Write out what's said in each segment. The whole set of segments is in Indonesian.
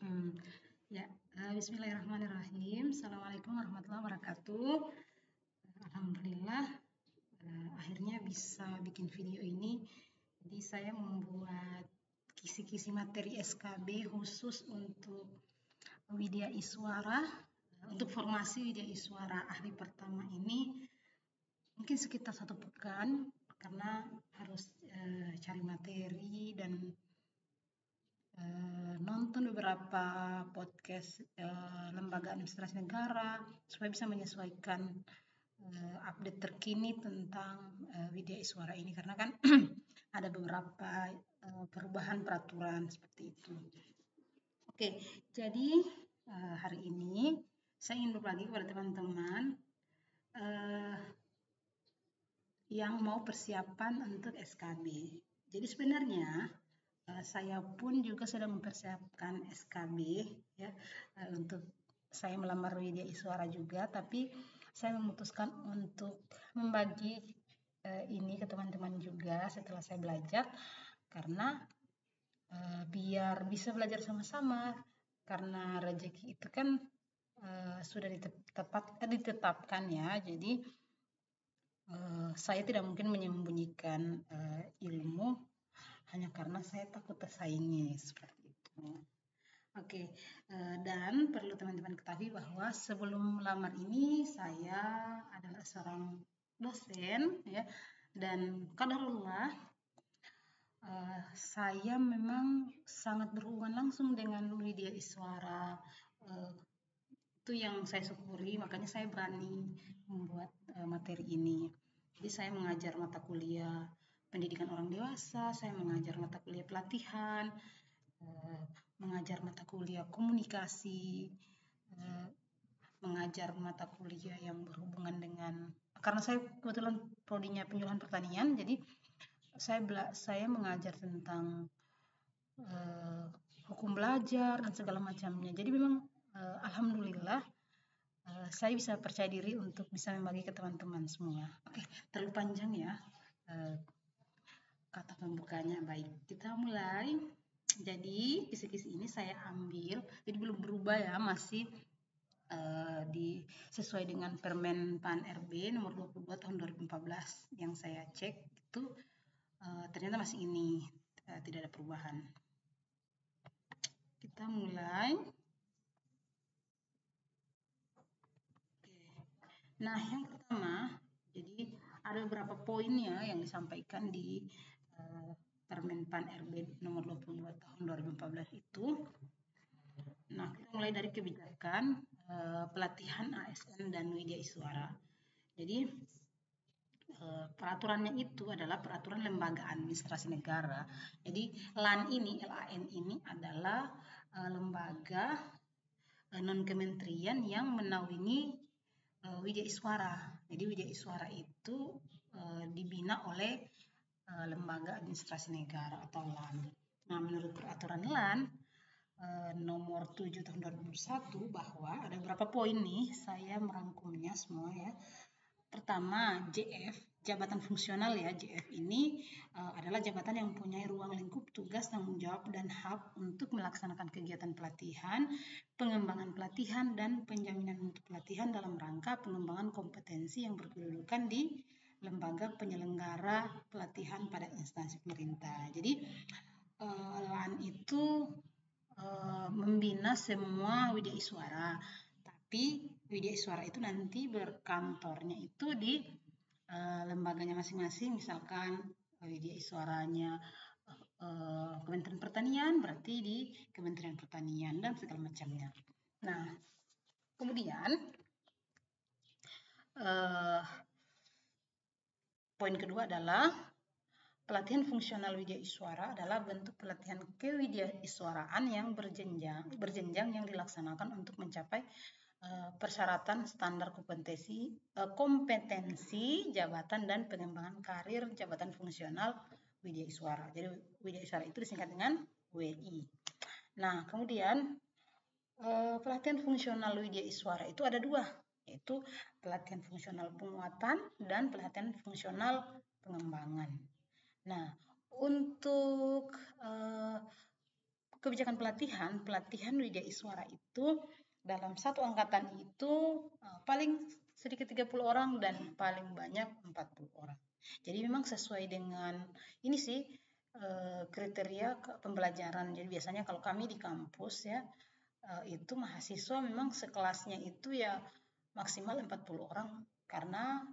Hmm, ya, Bismillahirrahmanirrahim. Assalamualaikum warahmatullahi wabarakatuh. Alhamdulillah, akhirnya bisa bikin video ini. Jadi saya membuat kisi-kisi materi SKB khusus untuk Widya Iswara, untuk formasi Widya Iswara ahli pertama ini mungkin sekitar 1 pekan karena harus cari materi dan nonton beberapa podcast lembaga administrasi negara supaya bisa menyesuaikan update terkini tentang Widya Iswara ini karena kan ada beberapa perubahan peraturan seperti itu. Oke, jadi hari ini saya ingin berbagi kepada teman-teman yang mau persiapan untuk SKB. Jadi sebenarnya saya pun juga sedang mempersiapkan SKB ya untuk saya melamar Widya Iswara juga, tapi saya memutuskan untuk membagi ini ke teman-teman juga setelah saya belajar karena biar bisa belajar sama-sama karena rezeki itu kan sudah ditetapkan ya, jadi saya tidak mungkin menyembunyikan ilmu hanya karena saya takut tersaingi seperti itu. Oke, dan perlu teman-teman ketahui bahwa sebelum melamar ini saya adalah seorang dosen ya, dan qadarullah saya memang sangat berhubungan langsung dengan Widya Iswara. Itu yang saya syukuri, makanya saya berani membuat materi ini. Jadi saya mengajar mata kuliah pendidikan orang dewasa, saya mengajar mata kuliah pelatihan, mengajar mata kuliah komunikasi, mengajar mata kuliah yang berhubungan dengan, karena saya kebetulan prodinya penyuluhan pertanian, jadi saya mengajar tentang hukum belajar dan segala macamnya. Jadi memang alhamdulillah saya bisa percaya diri untuk bisa membagi ke teman-teman semua. Oke, terlalu panjang ya kata pembukanya. Baik, kita mulai. Jadi kisi-kisi ini saya ambil, jadi belum berubah ya, masih sesuai dengan Permen PAN RB nomor 22 tahun 2014 yang saya cek itu ternyata masih ini, tidak ada perubahan. Kita mulai. Nah, yang pertama, jadi ada beberapa poinnya yang disampaikan di Permen PAN RB nomor 22 tahun 2014 itu. Nah, kita mulai dari kebijakan pelatihan ASN dan Widya Iswara. Jadi peraturannya itu adalah peraturan lembaga administrasi negara. Jadi LAN ini adalah lembaga non kementerian yang menaungi Widya Iswara. Jadi Widya Iswara itu dibina oleh lembaga administrasi negara atau LAN. Nah, menurut peraturan LAN nomor 7 tahun 2021 bahwa ada beberapa poin nih, saya merangkumnya semua ya. Pertama, JF, jabatan fungsional ya. JF ini adalah jabatan yang mempunyai ruang lingkup tugas, tanggung jawab, dan hak untuk melaksanakan kegiatan pelatihan, pengembangan pelatihan, dan penjaminan mutu pelatihan dalam rangka pengembangan kompetensi yang berkedudukan di lembaga penyelenggara pelatihan pada instansi pemerintah. Jadi LAN itu membina semua Widya Iswara, tapi Widya Iswara itu nanti berkantornya itu di lembaganya masing-masing, misalkan Widya Iswaranya Kementerian Pertanian, berarti di Kementerian Pertanian dan segala macamnya. Nah, kemudian poin kedua adalah pelatihan fungsional Widya Iswara adalah bentuk pelatihan kewidya iswaraan yang berjenjang yang dilaksanakan untuk mencapai persyaratan standar kompetensi jabatan dan pengembangan karir jabatan fungsional Widya Iswara. Jadi Widya Iswara itu disingkat dengan WI. Nah, kemudian pelatihan fungsional Widya Iswara itu ada dua, yaitu pelatihan fungsional penguatan dan pelatihan fungsional pengembangan. Nah, untuk kebijakan pelatihan widya iswara itu dalam satu angkatan itu paling sedikit 30 orang dan paling banyak 40 orang. Jadi memang sesuai dengan ini sih kriteria pembelajaran. Jadi biasanya kalau kami di kampus ya itu mahasiswa memang sekelasnya itu ya maksimal 40 orang karena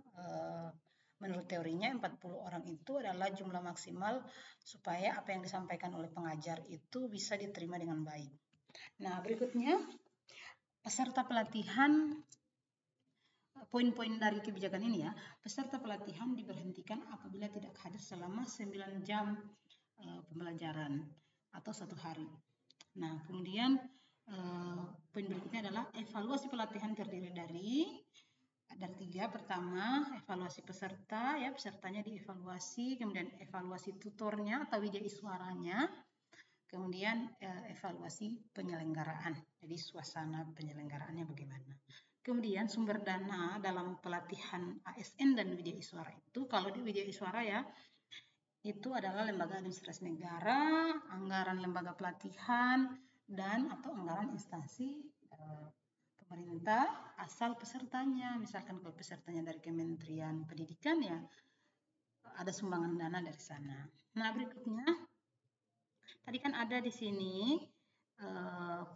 menurut teorinya 40 orang itu adalah jumlah maksimal supaya apa yang disampaikan oleh pengajar itu bisa diterima dengan baik. Nah, berikutnya peserta pelatihan, poin-poin dari kebijakan ini ya, peserta pelatihan diberhentikan apabila tidak hadir selama 9 jam pembelajaran atau 1 hari. Nah, kemudian poin berikutnya adalah evaluasi pelatihan terdiri dari 3. Pertama, evaluasi peserta, ya pesertanya dievaluasi, kemudian evaluasi tutornya atau widya iswaranya, kemudian evaluasi penyelenggaraan, jadi suasana penyelenggaraannya bagaimana. Kemudian sumber dana dalam pelatihan ASN dan widya iswara itu, kalau di widya iswara ya, itu adalah lembaga administrasi negara, anggaran lembaga pelatihan, dan atau anggaran instansi pemerintah asal pesertanya. Misalkan kalau pesertanya dari Kementerian Pendidikan ya ada sumbangan dana dari sana. Nah, berikutnya tadi kan ada di sini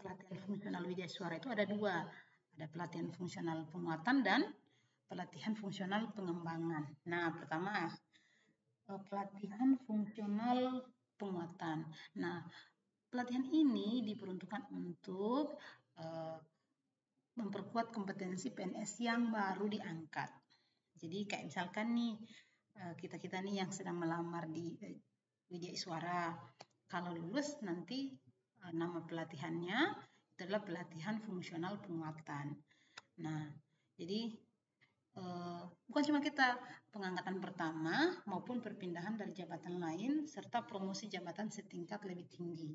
pelatihan fungsional widya iswara itu ada 2. Ada pelatihan fungsional penguatan dan pelatihan fungsional pengembangan. Nah, pertama pelatihan fungsional penguatan. Nah, pelatihan ini diperuntukkan untuk memperkuat kompetensi PNS yang baru diangkat. Jadi kayak misalkan nih kita nih yang sedang melamar di widya iswara, kalau lulus nanti nama pelatihannya itu adalah pelatihan fungsional penguatan. Nah, jadi bukan cuma kita pengangkatan pertama maupun perpindahan dari jabatan lain serta promosi jabatan setingkat lebih tinggi.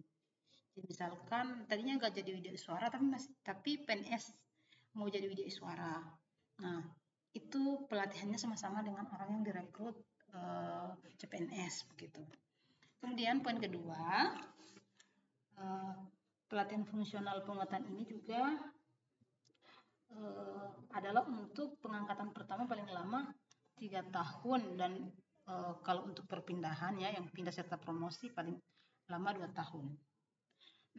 Jadi misalkan tadinya nggak jadi widya iswara tapi PNS mau jadi widya iswara. Nah, itu pelatihannya sama-sama dengan orang yang direkrut CPNS begitu. Kemudian poin kedua, pelatihan fungsional penguatan ini juga adalah untuk pengangkatan pertama paling lama 3 tahun dan kalau untuk perpindahan ya yang pindah serta promosi paling lama 2 tahun.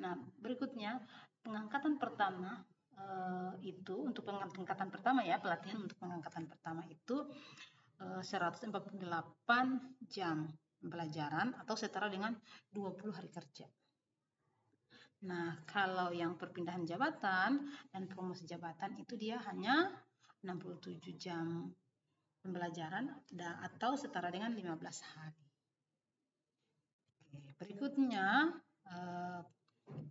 Nah, berikutnya pengangkatan pertama itu untuk pengangkatan pertama ya, pelatihan untuk pengangkatan pertama itu 148 jam pembelajaran atau setara dengan 20 hari kerja. Nah, kalau yang perpindahan jabatan dan promosi jabatan itu dia hanya 67 jam pembelajaran atau setara dengan 15 hari. Oke, berikutnya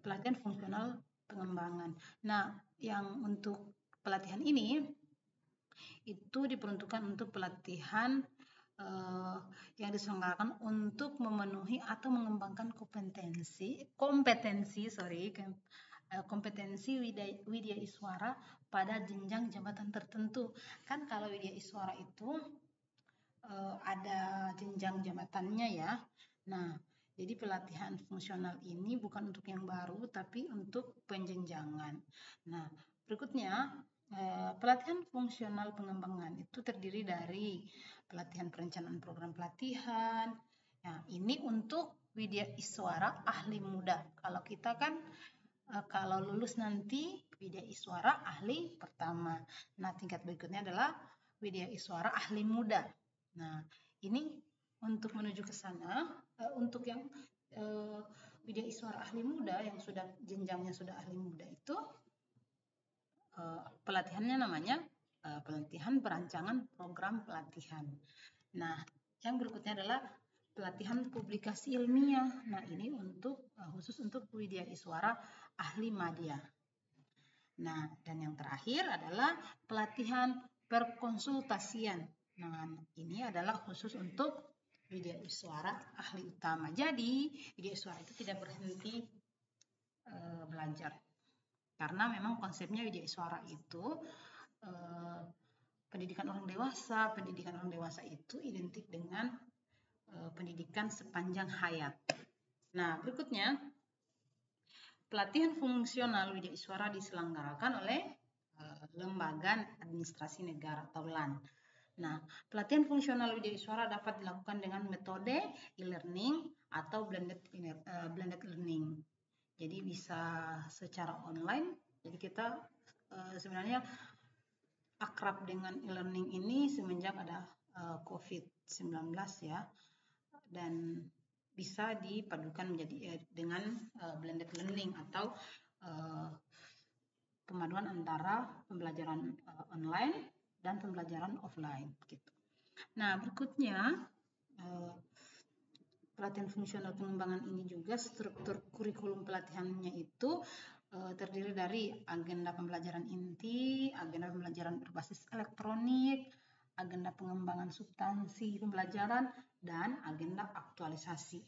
pelatihan fungsional pengembangan. Nah, yang untuk pelatihan ini itu diperuntukkan untuk pelatihan yang diselenggarakan untuk memenuhi atau mengembangkan kompetensi widya iswara pada jenjang jabatan tertentu. Kan kalau widya iswara itu ada jenjang jabatannya ya. Nah, jadi pelatihan fungsional ini bukan untuk yang baru tapi untuk penjenjangan. Nah, berikutnya pelatihan fungsional pengembangan itu terdiri dari pelatihan perencanaan program pelatihan. Nah, ini untuk widya iswara ahli muda. Kalau kita kan kalau lulus nanti widya iswara ahli pertama. Nah, tingkat berikutnya adalah widya iswara ahli muda. Nah, ini untuk menuju ke sana, untuk yang widya iswara ahli muda yang sudah jenjangnya sudah ahli muda itu pelatihannya namanya pelatihan perancangan program pelatihan. Nah, yang berikutnya adalah pelatihan publikasi ilmiah. Nah, ini untuk khusus untuk widya iswara ahli madya. Nah, dan yang terakhir adalah pelatihan perkonsultasian. Nah, ini adalah khusus untuk widya iswara ahli utama. Jadi, widya iswara itu tidak berhenti belajar. Karena memang konsepnya widya iswara itu pendidikan orang dewasa itu identik dengan pendidikan sepanjang hayat. Nah, berikutnya pelatihan fungsional Widya Iswara diselenggarakan oleh Lembaga Administrasi Negara atau LAN. Nah, pelatihan fungsional Widya Iswara dapat dilakukan dengan metode e-learning atau blended learning. Jadi bisa secara online. Jadi kita sebenarnya akrab dengan e-learning ini semenjak ada COVID-19 ya, dan bisa dipadukan menjadi dengan blended learning atau pemaduan antara pembelajaran online dan pembelajaran offline gitu. Nah, berikutnya pelatihan fungsional pengembangan ini juga struktur kurikulum pelatihannya itu terdiri dari agenda pembelajaran inti, agenda pembelajaran berbasis elektronik, agenda pengembangan substansi pembelajaran, dan agenda aktualisasi.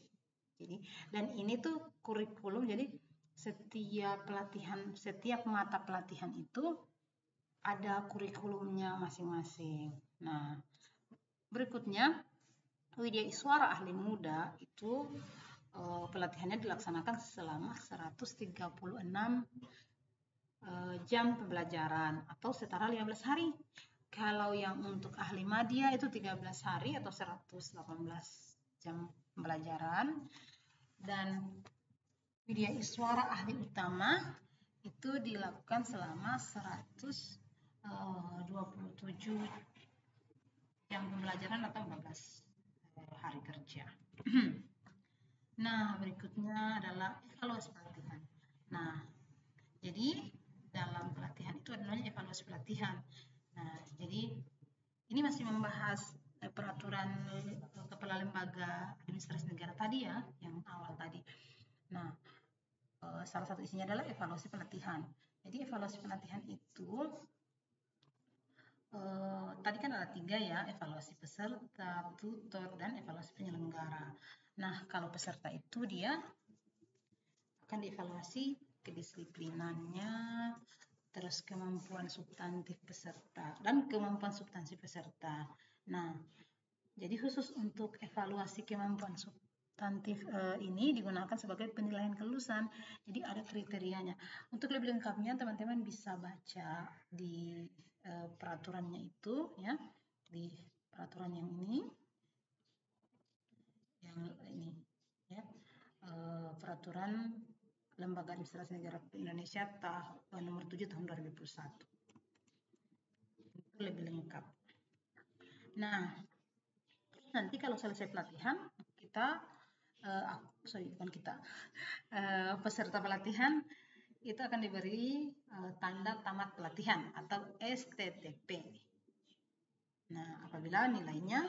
Jadi, dan ini tuh kurikulum, jadi setiap mata pelatihan itu ada kurikulumnya masing-masing. Nah, berikutnya Widya Iswara Ahli Muda itu pelatihannya dilaksanakan selama 136 jam pembelajaran atau setara 15 hari. Kalau yang untuk ahli madya itu 13 hari atau 118 jam pembelajaran. Dan Widya Iswara Ahli Utama itu dilakukan selama 127 jam pembelajaran atau 14 hari kerja. Nah, berikutnya adalah evaluasi pelatihan. Nah, jadi dalam pelatihan itu adalah evaluasi pelatihan. Nah, jadi ini masih membahas peraturan Kepala Lembaga Administrasi Negara tadi ya, yang awal tadi. Nah, salah satu isinya adalah evaluasi pelatihan. Jadi evaluasi pelatihan itu tadi kan ada 3 ya, evaluasi peserta, tutor, dan evaluasi penyelenggara. Nah, kalau peserta itu dia akan dievaluasi kedisiplinannya, terus kemampuan substantif peserta, dan kemampuan substansi peserta. Nah, jadi khusus untuk evaluasi kemampuan substantif ini digunakan sebagai penilaian kelulusan. Jadi ada kriterianya. Untuk lebih lengkapnya teman-teman bisa baca di peraturannya itu ya, di peraturan yang ini ya, peraturan Lembaga Administrasi Negara Indonesia nomor 7 tahun 2021. Itu lebih lengkap. Nah, nanti kalau selesai pelatihan kita peserta pelatihan itu akan diberi tanda tamat pelatihan atau STTP. Nah, apabila nilainya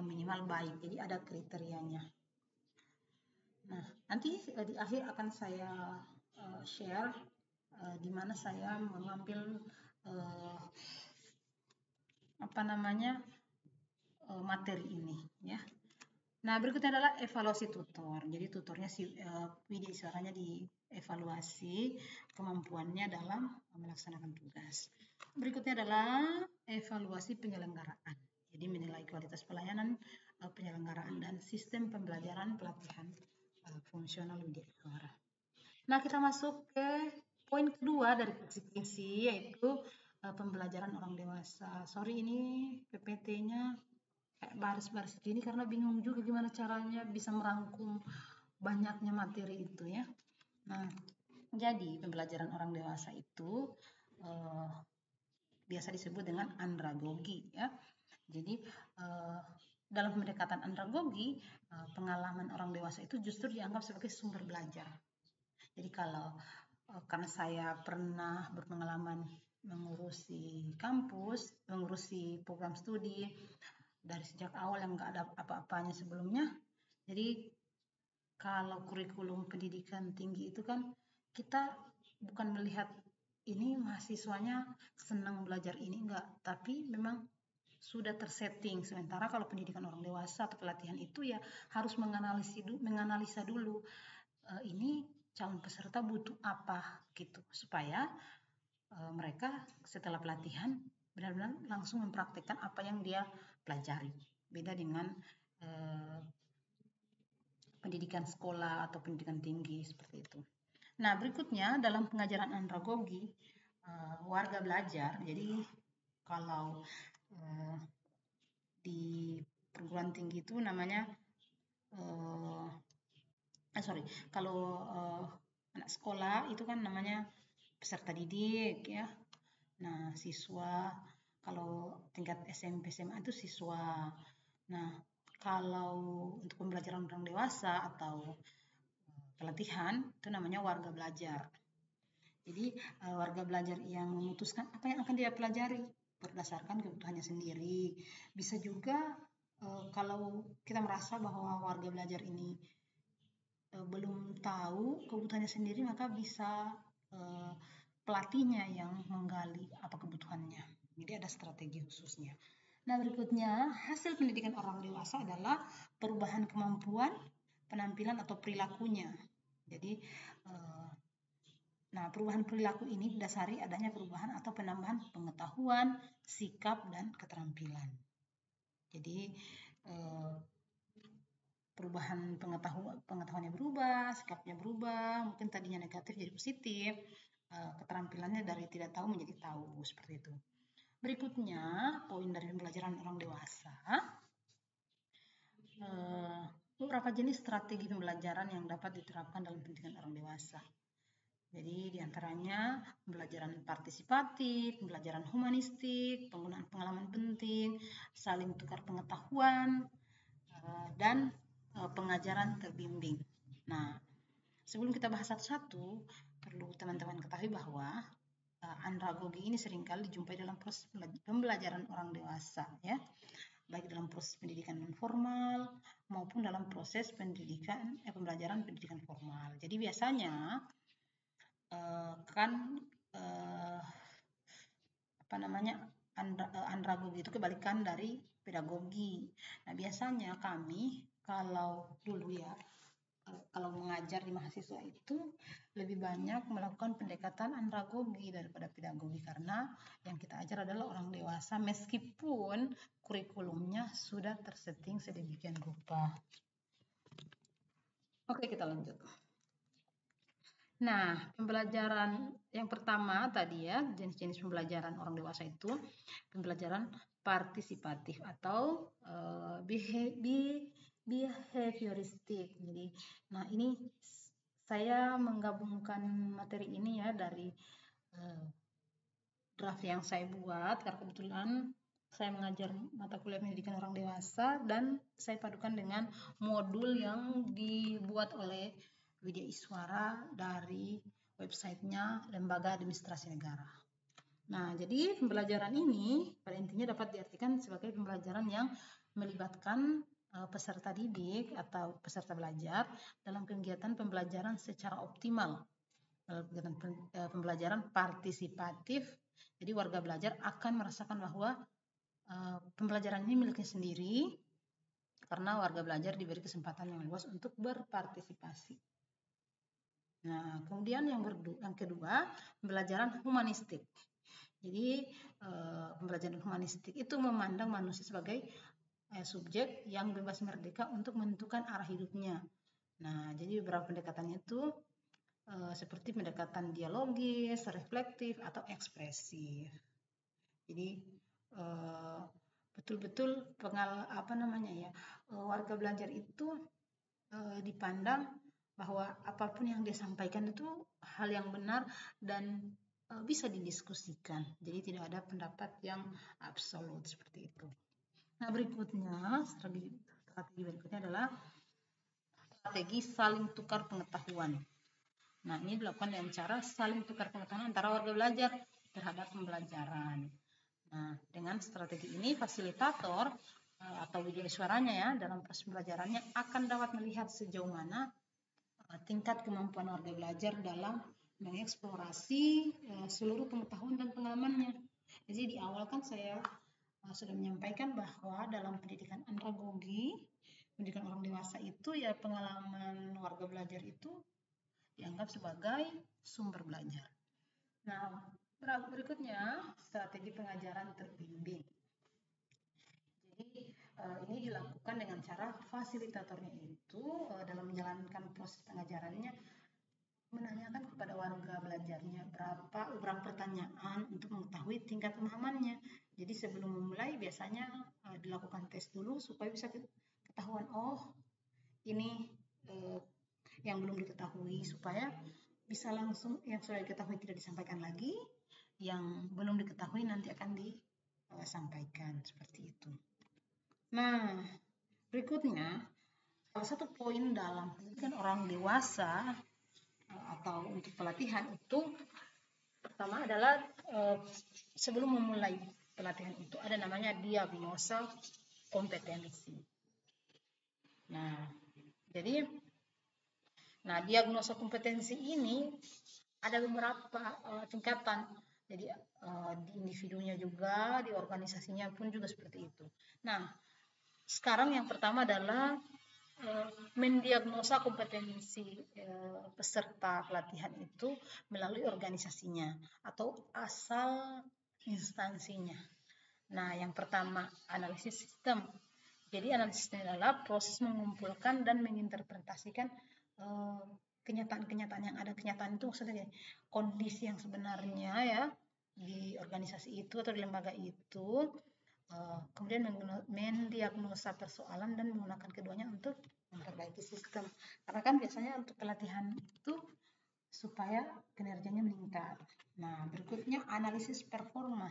minimal baik, jadi ada kriterianya. Nah, nanti di akhir akan saya share di mana saya mengambil materi ini ya. Nah, berikutnya adalah evaluasi tutor. Jadi tutornya Widya Iswaranya dievaluasi kemampuannya dalam melaksanakan tugas. Berikutnya adalah evaluasi penyelenggaraan. Jadi menilai kualitas pelayanan penyelenggaraan dan sistem pembelajaran pelatihan fungsional Widya Iswara. Nah, kita masuk ke poin kedua dari kisi-kisi, yaitu pembelajaran orang dewasa. Sorry, ini PPT-nya kayak baris-baris gini karena bingung juga gimana caranya bisa merangkum banyaknya materi itu ya. Nah, jadi pembelajaran orang dewasa itu biasa disebut dengan andragogi ya. Jadi dalam pendekatan andragogi, pengalaman orang dewasa itu justru dianggap sebagai sumber belajar. Jadi karena saya pernah berpengalaman mengurusi kampus, mengurusi program studi dari sejak awal yang nggak ada apa-apanya sebelumnya. Jadi kalau kurikulum pendidikan tinggi itu kan kita bukan melihat ini mahasiswanya senang belajar ini enggak, tapi memang sudah tersetting. Sementara kalau pendidikan orang dewasa atau pelatihan itu ya harus menganalisa dulu ini calon peserta butuh apa gitu, supaya mereka setelah pelatihan benar-benar langsung mempraktekkan apa yang dia pelajari. Beda dengan pendidikan sekolah atau pendidikan tinggi seperti itu. Nah, berikutnya dalam pengajaran andragogi, warga belajar. Jadi kalau di perguruan tinggi itu namanya kalau anak sekolah itu kan namanya peserta didik ya. Nah, siswa kalau tingkat SMP SMA itu siswa. Nah, kalau untuk pembelajaran orang dewasa atau pelatihan itu namanya warga belajar. Jadi warga belajar yang memutuskan apa yang akan dia pelajari berdasarkan kebutuhannya sendiri. Bisa juga kalau kita merasa bahwa warga belajar ini belum tahu kebutuhannya sendiri, maka bisa pelatihnya yang menggali apa kebutuhannya. Jadi ada strategi khususnya. Nah, berikutnya hasil pendidikan orang dewasa adalah perubahan kemampuan, penampilan atau perilakunya. Jadi nah, perubahan perilaku ini didasari adanya perubahan atau penambahan pengetahuan, sikap, dan keterampilan. Jadi perubahan pengetahuannya berubah, sikapnya berubah, mungkin tadinya negatif jadi positif, keterampilannya dari tidak tahu menjadi tahu, seperti itu. Berikutnya, poin dari pembelajaran orang dewasa, beberapa jenis strategi pembelajaran yang dapat diterapkan dalam pendidikan orang dewasa. Jadi diantaranya pembelajaran partisipatif, pembelajaran humanistik, penggunaan pengalaman penting, saling tukar pengetahuan, dan pengajaran terbimbing. Nah, sebelum kita bahas satu-satu, perlu teman-teman ketahui bahwa andragogi ini seringkali dijumpai dalam proses pembelajaran orang dewasa, ya, baik dalam proses pendidikan non formal maupun dalam proses pembelajaran pendidikan formal. Jadi biasanya andragogi itu kebalikan dari pedagogi. Nah, biasanya kami kalau dulu ya, kalau mengajar di mahasiswa itu lebih banyak melakukan pendekatan andragogi daripada pedagogi, karena yang kita ajar adalah orang dewasa meskipun kurikulumnya sudah tersetting sedemikian rupa. Oke, kita lanjut. Nah, pembelajaran yang pertama tadi ya, jenis-jenis pembelajaran orang dewasa itu pembelajaran partisipatif atau behavioristik. Jadi, nah ini saya menggabungkan materi ini ya dari draft yang saya buat karena kebetulan saya mengajar mata kuliah pendidikan orang dewasa dan saya padukan dengan modul yang dibuat oleh Widya Iswara dari websitenya Lembaga Administrasi Negara. Nah, jadi pembelajaran ini pada intinya dapat diartikan sebagai pembelajaran yang melibatkan peserta didik atau peserta belajar dalam kegiatan pembelajaran secara optimal. Dalam kegiatan pembelajaran partisipatif, jadi warga belajar akan merasakan bahwa pembelajaran ini miliknya sendiri karena warga belajar diberi kesempatan yang luas untuk berpartisipasi. Nah, kemudian yang kedua, pembelajaran humanistik. Jadi, pembelajaran humanistik itu memandang manusia sebagai subjek yang bebas merdeka untuk menentukan arah hidupnya. Nah, jadi beberapa pendekatannya itu seperti pendekatan dialogis, reflektif, atau ekspresif. Jadi, betul-betul warga belajar itu dipandang bahwa apapun yang dia sampaikan itu hal yang benar dan bisa didiskusikan. Jadi tidak ada pendapat yang absolut seperti itu. Nah, berikutnya strategi berikutnya adalah strategi saling tukar pengetahuan. Nah, ini dilakukan dengan cara saling tukar pengetahuan antara warga belajar terhadap pembelajaran. Nah, dengan strategi ini fasilitator atau Widya Iswaranya ya dalam proses pembelajarannya akan dapat melihat sejauh mana tingkat kemampuan warga belajar dalam mengeksplorasi seluruh pengetahuan dan pengalamannya. Jadi di awal kan saya sudah menyampaikan bahwa dalam pendidikan andragogi, pendidikan orang dewasa itu ya pengalaman warga belajar itu dianggap sebagai sumber belajar. Nah, berikutnya strategi pengajaran terbimbing. Jadi ini dilakukan dengan cara fasilitatornya itu dalam menjalankan proses pengajarannya menanyakan kepada warga belajarnya beberapa pertanyaan untuk mengetahui tingkat pemahamannya. Jadi sebelum memulai biasanya dilakukan tes dulu supaya bisa ketahuan, oh ini yang belum diketahui, supaya bisa langsung yang sudah diketahui tidak disampaikan lagi, yang belum diketahui nanti akan disampaikan seperti itu. Nah, berikutnya salah satu poin dalam pendidikan orang dewasa atau untuk pelatihan itu pertama adalah sebelum memulai pelatihan itu ada namanya diagnosa kompetensi. Nah, jadi diagnosa kompetensi ini ada beberapa tingkatan. Jadi di individunya juga, di organisasinya pun juga seperti itu. Nah, sekarang yang pertama adalah mendiagnosa kompetensi peserta pelatihan itu melalui organisasinya atau asal instansinya. Nah, yang pertama analisis sistem. Jadi analisisnya adalah proses mengumpulkan dan menginterpretasikan kenyataan-kenyataan yang ada. Kenyataan itu maksudnya kondisi yang sebenarnya ya di organisasi itu atau di lembaga itu. Kemudian mendiagnosa persoalan dan menggunakan keduanya untuk memperbaiki sistem. Karena kan biasanya untuk pelatihan itu supaya kinerjanya meningkat. Nah, berikutnya analisis performa.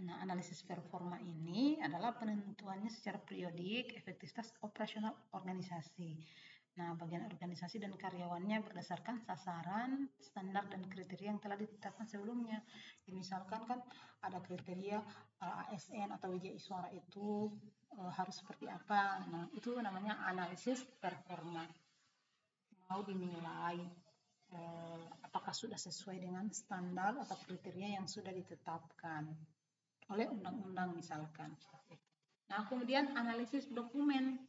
Nah, analisis performa ini adalah penentuannya secara periodik efektivitas operasional organisasi. Nah, bagian organisasi dan karyawannya berdasarkan sasaran, standar, dan kriteria yang telah ditetapkan sebelumnya. Misalkan kan ada kriteria ASN atau Wijaiswara itu harus seperti apa. Nah, itu namanya analisis performa. Mau dinilai apakah sudah sesuai dengan standar atau kriteria yang sudah ditetapkan oleh undang-undang misalkan. Nah, kemudian analisis dokumen.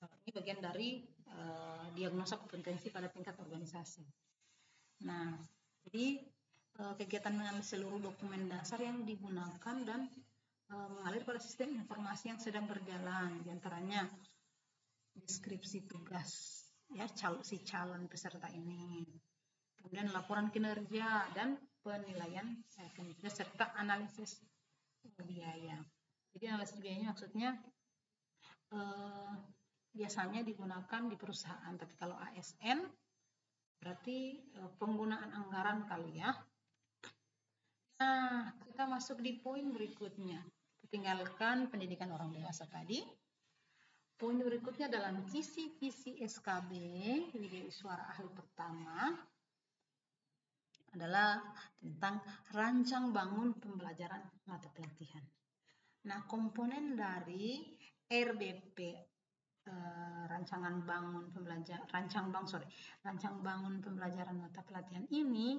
Ini bagian dari diagnosa kompetensi pada tingkat organisasi. Nah, jadi kegiatan dengan seluruh dokumen dasar yang digunakan dan mengalir pada sistem informasi yang sedang berjalan, diantaranya deskripsi tugas ya si calon peserta ini, kemudian laporan kinerja dan penilaian kinerja serta analisis biaya. Jadi analisis biayanya maksudnya biasanya digunakan di perusahaan, tapi kalau ASN berarti penggunaan anggaran kali ya. Nah, kita masuk di poin berikutnya. Tinggalkan pendidikan orang dewasa tadi. Poin berikutnya dalam kisi-kisi SKB Wijaiswara Ahli Pertama adalah tentang rancang bangun pembelajaran mata pelatihan. Nah, komponen dari RBP rancang bangun pembelajaran mata pelatihan ini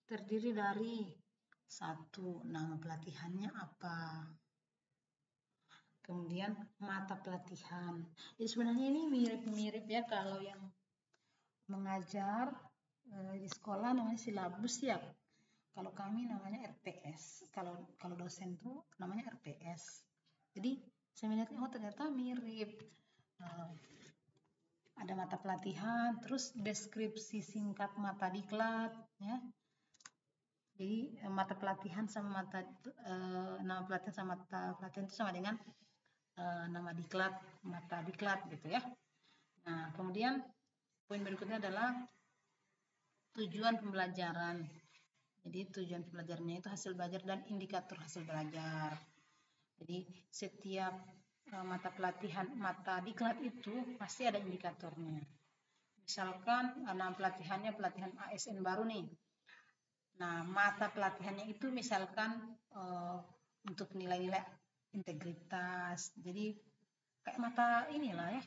terdiri dari satu, nama pelatihannya apa, kemudian mata pelatihan. Jadi sebenarnya ini mirip-mirip ya kalau yang mengajar di sekolah namanya silabus ya. Kalau kami namanya RPS. Kalau dosen tuh namanya RPS. Jadi saya melihat oh ternyata mirip. Ada mata pelatihan, terus deskripsi singkat mata diklat ya. Jadi mata pelatihan sama nama pelatihan sama mata pelatihan itu sama dengan nama diklat, mata diklat gitu ya. Nah, kemudian poin berikutnya adalah tujuan pembelajaran. Jadi tujuan pembelajarannya itu hasil belajar dan indikator hasil belajar. Jadi setiap mata pelatihan, mata diklat itu pasti ada indikatornya. Misalkan nama pelatihannya pelatihan ASN baru nih. Nah, mata pelatihannya itu misalkan untuk nilai-nilai integritas. Jadi kayak mata inilah ya.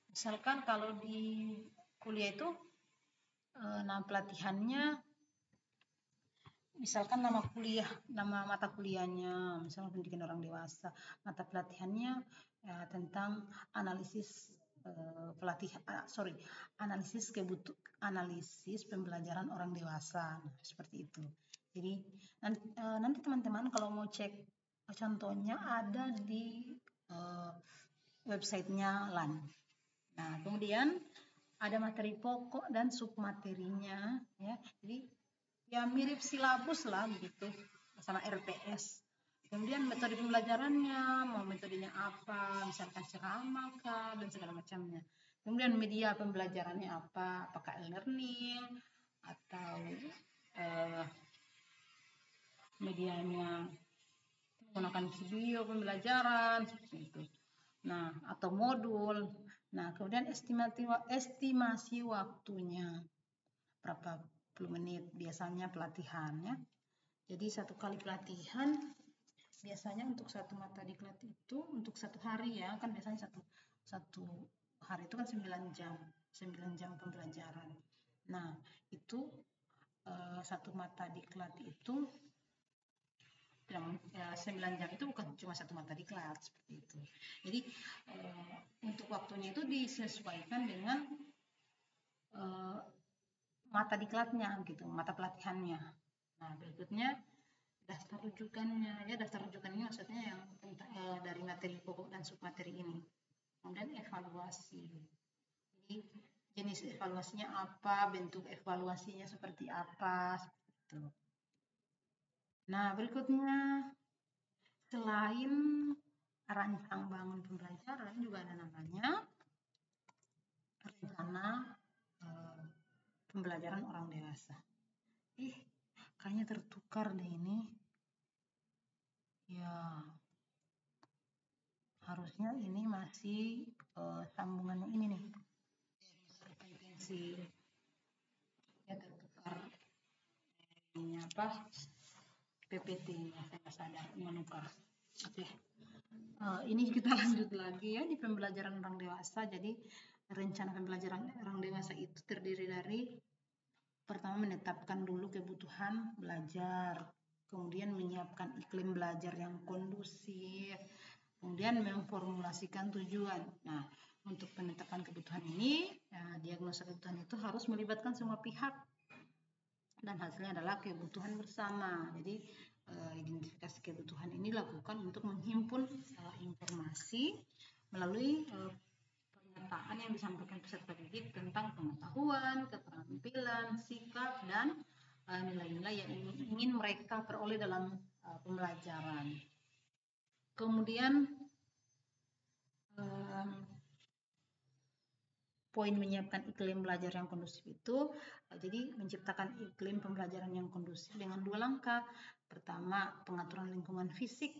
Misalkan kalau di kuliah itu nama pelatihannya misalkan nama mata kuliahnya misalnya pendidikan orang dewasa, mata pelatihannya tentang analisis analisis pembelajaran orang dewasa. Nah, seperti itu. Jadi nanti teman-teman kalau mau cek contohnya ada di websitenya LAN. Nah, kemudian ada materi pokok dan submaterinya, ya. Jadi ya mirip silabus lah begitu sama RTS. Kemudian metode pembelajarannya, mau metodenya apa, misalkan ceramah kah, dan segala macamnya. Kemudian media pembelajarannya apa, apakah e-learning atau medianya menggunakan video pembelajaran seperti itu. Nah, atau modul. Nah, kemudian estimasi waktunya berapa puluh menit biasanya pelatihannya. Jadi satu kali pelatihan biasanya untuk satu mata diklat itu untuk satu hari ya, kan biasanya satu hari itu kan 9 jam pembelajaran. Nah, itu satu mata diklat itu 9 jam itu bukan cuma satu mata diklat seperti itu. Jadi untuk waktunya itu disesuaikan dengan mata diklatnya gitu, mata pelatihannya. Nah, berikutnya daftar rujukannya ya, daftar rujukan ini maksudnya yang dari materi pokok dan submateri ini. Kemudian evaluasi. Jadi jenis evaluasinya apa, bentuk evaluasinya seperti apa, seperti itu. Nah, berikutnya selain rancang bangun pembelajaran juga ada namanya rencana pembelajaran orang dewasa. Kayaknya tertukar deh ini. Ya, harusnya ini masih sambungannya ini nih. Frekuensi ya tertukar ini apa? PPT-nya saya sadar menukar. Oke. Ini kita lanjut lagi ya di pembelajaran orang dewasa. Jadi rencana pembelajaran orang dewasa itu terdiri dari pertama menetapkan dulu kebutuhan belajar, kemudian menyiapkan iklim belajar yang kondusif, kemudian memformulasikan tujuan. Nah, untuk penetapan kebutuhan ini, diagnosa kebutuhan itu harus melibatkan semua pihak dan hasilnya adalah kebutuhan bersama. Jadi identifikasi kebutuhan ini dilakukan untuk menghimpun informasi melalui pernyataan yang disampaikan peserta didik tentang pengetahuan, keterampilan, sikap, dan nilai-nilai yang ingin mereka peroleh dalam pembelajaran. Kemudian poin menyiapkan iklim belajar yang kondusif itu, jadi menciptakan iklim pembelajaran yang kondusif dengan 2 langkah. Pertama, pengaturan lingkungan fisik.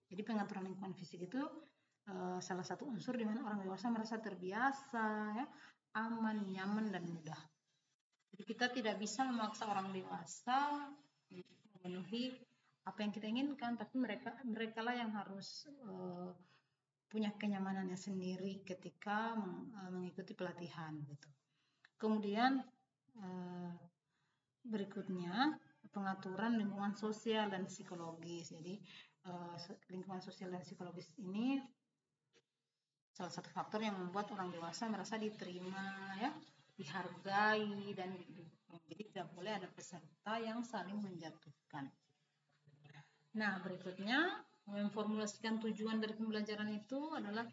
Jadi pengaturan lingkungan fisik itu salah satu unsur di mana orang dewasa merasa terbiasa, ya, aman, nyaman, dan mudah. Jadi kita tidak bisa memaksa orang dewasa memenuhi apa yang kita inginkan, tapi mereka lah yang harus punya kenyamanannya sendiri ketika mengikuti pelatihan gitu. Kemudian berikutnya pengaturan lingkungan sosial dan psikologis. Jadi lingkungan sosial dan psikologis ini salah satu faktor yang membuat orang dewasa merasa diterima, ya, dihargai, dan jadi tidak boleh ada peserta yang saling menjatuhkan. Nah, berikutnya memformulasikan tujuan dari pembelajaran itu adalah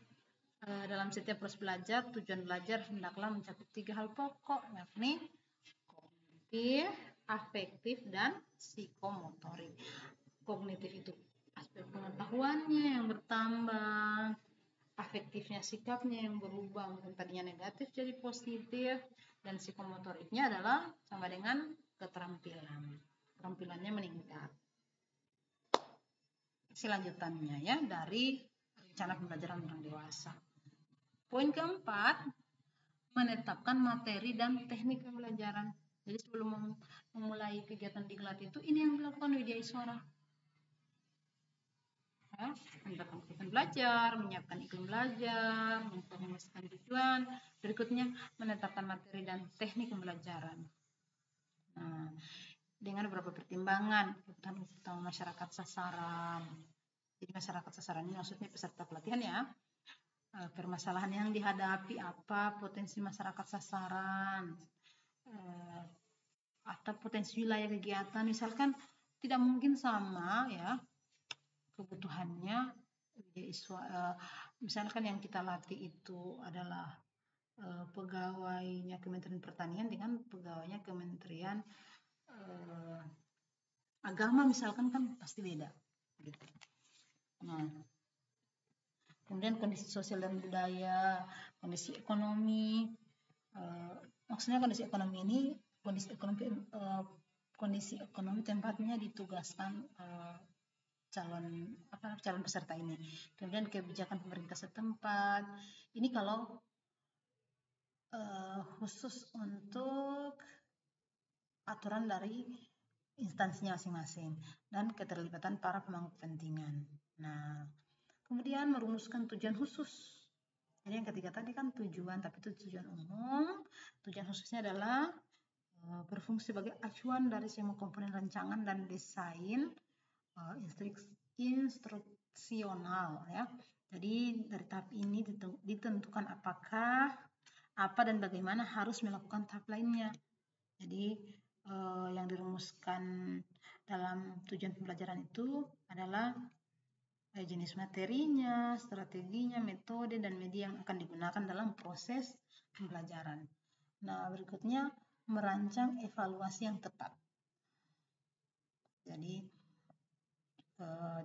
dalam setiap proses belajar, tujuan belajar hendaklah mencakup 3 hal pokok, yakni kognitif, afektif, dan psikomotorik. Kognitif itu aspek pengetahuannya yang bertambah, afektifnya sikapnya yang berubah, mungkin tadinya negatif jadi positif, dan psikomotoriknya adalah sama dengan keterampilannya meningkat. Selanjutannya ya dari rencana pembelajaran orang dewasa. Poin keempat, menetapkan materi dan teknik pembelajaran. Jadi sebelum memulai kegiatan diklat itu, ini yang dilakukan Widya Iswara. Ya, menetapkan kegiatan belajar, menyiapkan iklim belajar, memformulasikan tujuan. Berikutnya menetapkan materi dan teknik pembelajaran. Nah, dengan beberapa pertimbangan kebutuhan utama masyarakat sasaran. Jadi masyarakat sasaran ini maksudnya peserta pelatihan ya. Permasalahan yang dihadapi apa, potensi masyarakat sasaran, atau potensi wilayah kegiatan, misalkan tidak mungkin sama ya kebutuhannya. Misalkan yang kita latih itu adalah pegawainya Kementerian Pertanian dengan pegawainya Kementerian Agama misalkan, kan pasti beda gitu. Nah, kemudian kondisi sosial dan budaya, kondisi ekonomi, maksudnya kondisi ekonomi ini kondisi ekonomi tempatnya ditugaskan calon peserta ini. Kemudian kebijakan pemerintah setempat. Ini kalau khusus untuk aturan dari instansinya masing-masing dan keterlibatan para pemangku kepentingan. Nah, kemudian merumuskan tujuan khusus. Jadi yang ketiga tadi kan tujuan, tapi itu tujuan umum. Tujuan khususnya adalah berfungsi sebagai acuan dari semua komponen rancangan dan desain instruksional ya. Jadi dari tahap ini ditentukan apakah, apa dan bagaimana harus melakukan tahap lainnya. Jadi yang dirumuskan dalam tujuan pembelajaran itu adalah jenis materinya, strateginya, metode, dan media yang akan digunakan dalam proses pembelajaran. Nah, berikutnya merancang evaluasi yang tepat. Jadi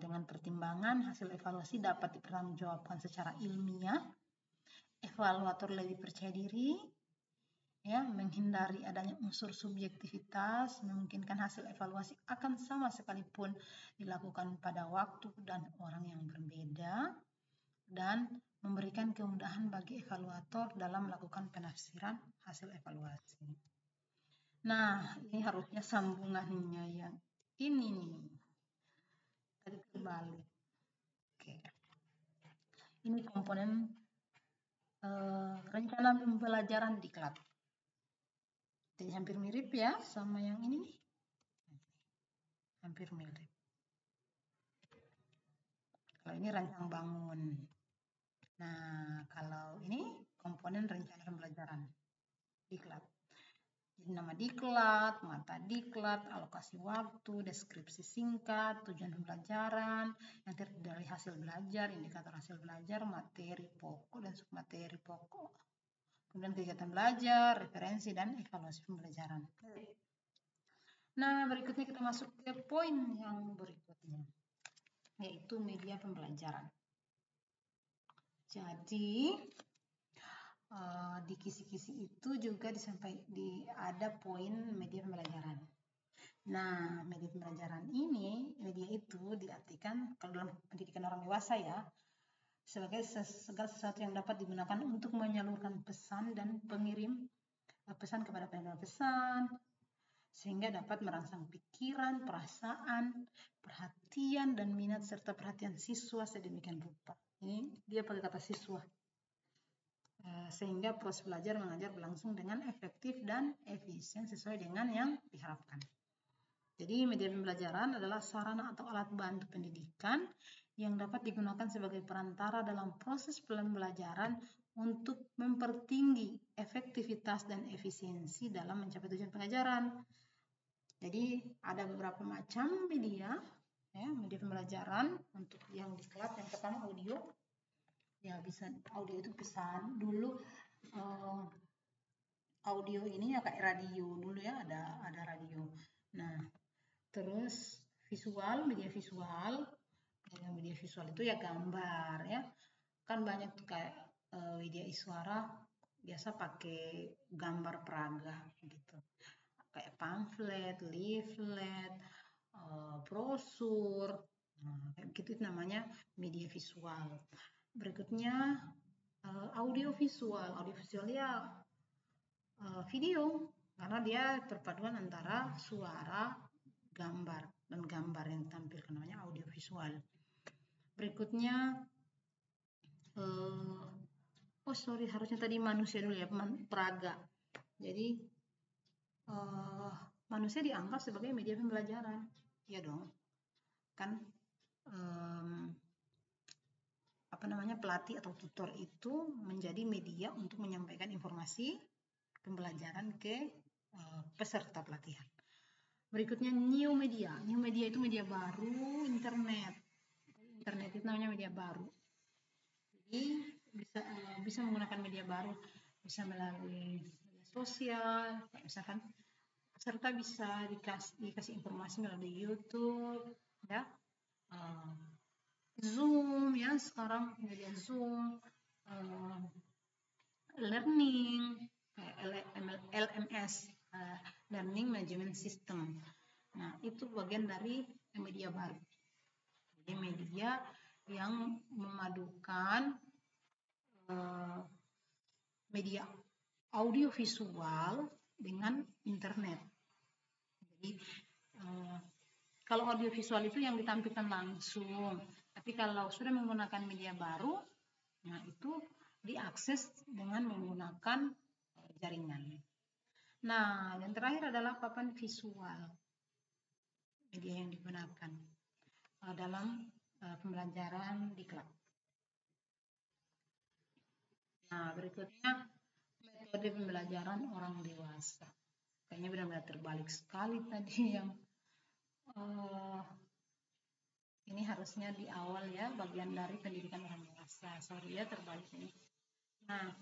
dengan pertimbangan hasil evaluasi dapat dipertanggungjawabkan secara ilmiah, evaluator lebih percaya diri, ya, menghindari adanya unsur subjektivitas, memungkinkan hasil evaluasi akan sama sekalipun dilakukan pada waktu dan orang yang berbeda, dan memberikan kemudahan bagi evaluator dalam melakukan penafsiran hasil evaluasi. Nah, ini harusnya sambungannya yang ini nih. Tadi terbalik. Oke. Ini komponen rencana pembelajaran diklat. Jadi hampir mirip ya sama yang ini nih. Hampir mirip. Kalau ini rancang bangun. Nah, kalau ini komponen rencana pembelajaran diklat. Jadi nama diklat, mata diklat, alokasi waktu, deskripsi singkat, tujuan pembelajaran, yang terdiri dari hasil belajar, indikator hasil belajar, materi pokok dan submateri pokok. Kemudian kegiatan belajar, referensi, dan evaluasi pembelajaran. Nah, berikutnya kita masuk ke poin yang berikutnya, yaitu media pembelajaran. Jadi, di kisi-kisi itu juga ada poin media pembelajaran. Nah, media pembelajaran ini, media itu diartikan kalau dalam pendidikan orang dewasa ya, sebagai segala sesuatu yang dapat digunakan untuk menyalurkan pesan dan pengirim pesan kepada penerima pesan, sehingga dapat merangsang pikiran, perasaan, perhatian, dan minat serta perhatian siswa sedemikian rupa. Ini dia pakai kata siswa. Sehingga proses belajar mengajar berlangsung dengan efektif dan efisien sesuai dengan yang diharapkan. Jadi media pembelajaran adalah sarana atau alat bantu pendidikan yang dapat digunakan sebagai perantara dalam proses pembelajaran untuk mempertinggi efektivitas dan efisiensi dalam mencapai tujuan pengajaran. Jadi ada beberapa macam media, ya, media pembelajaran. Untuk yang diklat, yang pertama audio. Ya, bisa audio itu pesan dulu. Audio ini ya kayak radio dulu ya, ada radio. Nah, terus visual, media visual. Media visual itu ya gambar ya. Kan banyak tuh kayak media iswara biasa pakai gambar peraga gitu. Kayak pamflet, leaflet, brosur. Nah, kayak gitu itu namanya media visual. Berikutnya audio visual. Audio visual ya video, karena dia perpaduan antara suara, gambar, dan gambar yang ditampilkan, namanya audio visual. Berikutnya harusnya tadi manusia dulu ya, peraga. Jadi manusia dianggap sebagai media pembelajaran, ya dong, kan pelatih atau tutor itu menjadi media untuk menyampaikan informasi pembelajaran ke peserta pelatihan. Berikutnya new media. New media itu media baru, internet. Internet itu namanya media baru. Jadi bisa menggunakan media baru. bisa melalui media sosial, misalkan peserta bisa dikasih informasi melalui YouTube, ya, Zoom, ya, sekarang media Zoom, learning, LMS, Learning Management System. Nah, itu bagian dari media baru. Jadi media yang memadukan media audiovisual dengan internet. Jadi kalau audiovisual itu yang ditampilkan langsung, tapi kalau sudah menggunakan media baru, nah itu diakses dengan menggunakan jaringan. Nah, yang terakhir adalah papan visual, media yang digunakan dalam pembelajaran di kelas. Nah, berikutnya metode pembelajaran orang dewasa. Kayaknya benar-benar terbalik sekali tadi yang ini harusnya di awal, ya, bagian dari pendidikan orang dewasa. Sorry ya, terbalik ini. Nah,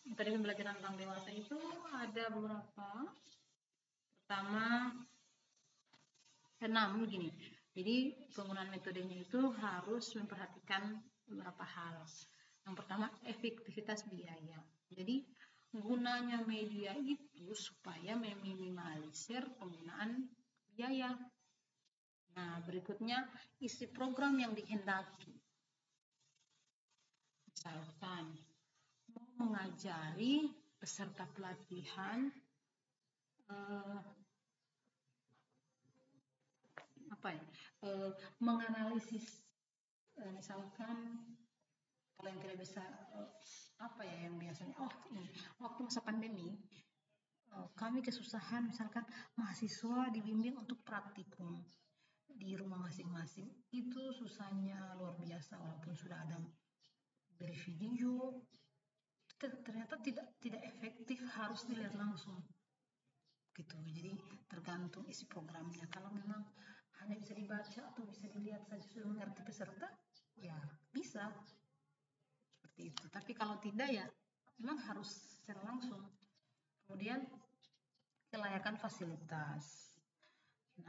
metode pembelajaran orang dewasa itu ada beberapa. Pertama, 6 begini. Jadi penggunaan metodenya itu harus memperhatikan beberapa hal. Yang pertama, efektivitas biaya. Jadi gunanya media itu supaya meminimalisir penggunaan biaya. Nah, berikutnya isi program yang dikehendaki. Misalkan mau mengajari peserta pelatihan menganalisis, misalkan kalau yang tidak bisa yang biasanya ini waktu masa pandemi kami kesusahan, misalkan mahasiswa dibimbing untuk praktikum di rumah masing-masing. Itu susahnya luar biasa, walaupun sudah ada beri video, ternyata tidak efektif, harus dilihat langsung gitu. Jadi tergantung isi programnya. Kalau memang hanya bisa dibaca atau bisa dilihat saja sudah mengerti peserta, ya bisa seperti itu. Tapi kalau tidak, ya memang harus secara langsung. Kemudian kelayakan fasilitas.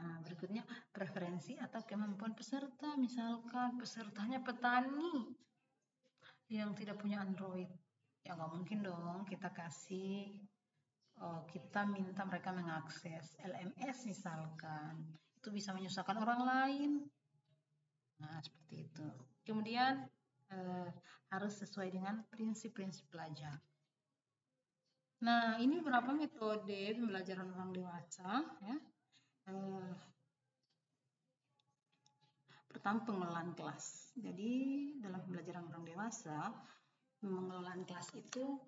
Nah, berikutnya preferensi atau kemampuan peserta. Misalkan pesertanya petani yang tidak punya Android, ya nggak mungkin dong kita minta mereka mengakses LMS misalkan. Itu bisa menyusahkan orang lain. Nah, seperti itu. Kemudian harus sesuai dengan prinsip-prinsip pelajar. Nah, ini beberapa metode pembelajaran orang dewasa, ya. Pertama, pengelolaan kelas. Jadi dalam pembelajaran orang dewasa, pengelolaan kelas itu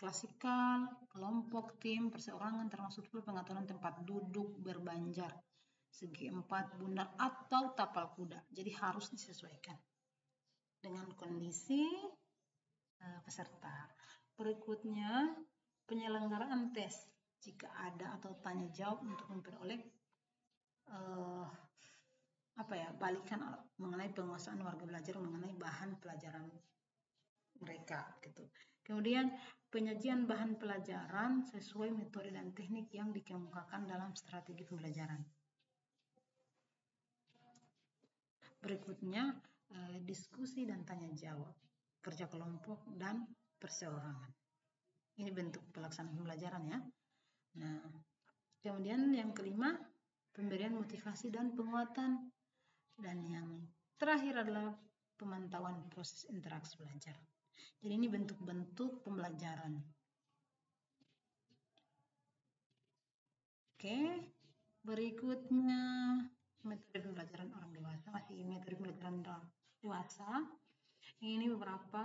klasikal, kelompok, tim, perseorangan, termasuk pengaturan tempat duduk, berbanjar, segi empat, bundar atau tapal kuda. Jadi harus disesuaikan dengan kondisi peserta. Berikutnya, penyelenggaraan tes jika ada atau tanya jawab untuk memperoleh balikan mengenai penguasaan warga belajar mengenai bahan pelajaran mereka gitu. Kemudian penyajian bahan pelajaran sesuai metode dan teknik yang dikemukakan dalam strategi pembelajaran. Berikutnya diskusi dan tanya jawab, kerja kelompok dan perseorangan. Ini bentuk pelaksanaan pembelajaran, ya. Nah, kemudian yang kelima, pemberian motivasi dan penguatan. Dan yang terakhir adalah pemantauan proses interaksi belajar. Jadi ini bentuk-bentuk pembelajaran. Oke, berikutnya metode pembelajaran orang dewasa, masih metode pembelajaran orang dewasa. Ini beberapa.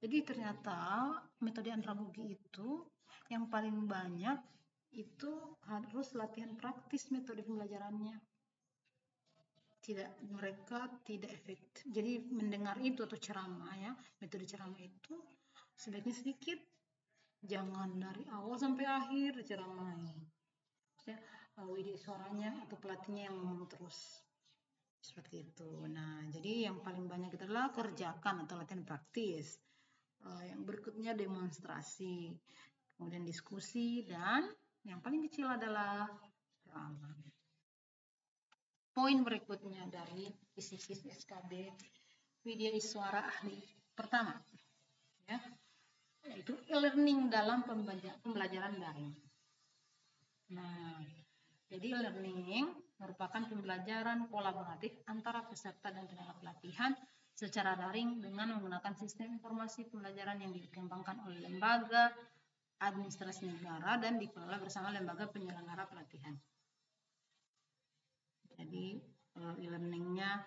Jadi ternyata metode andragogi itu yang paling banyak itu harus latihan praktis metode pembelajarannya. Mereka tidak efektif. Jadi mendengar itu atau ceramah, ya, metode ceramah itu sebaiknya sedikit, jangan dari awal sampai akhir ceramah. Maksudnya video suaranya atau pelatihnya yang ngomong terus seperti itu. Nah, jadi yang paling banyak itu adalah kerjakan atau latihan praktis. Yang berikutnya demonstrasi, kemudian diskusi, dan yang paling kecil adalah rekaman. Poin berikutnya dari PSIS SKB Widya Iswara ahli pertama, ya, yaitu e-learning dalam pembelajaran daring. Nah, jadi e-learning merupakan pembelajaran kolaboratif antara peserta dan tenaga pelatihan secara daring dengan menggunakan sistem informasi pembelajaran yang dikembangkan oleh lembaga administrasi negara dan dikelola bersama lembaga penyelenggara pelatihan. Jadi e-learningnya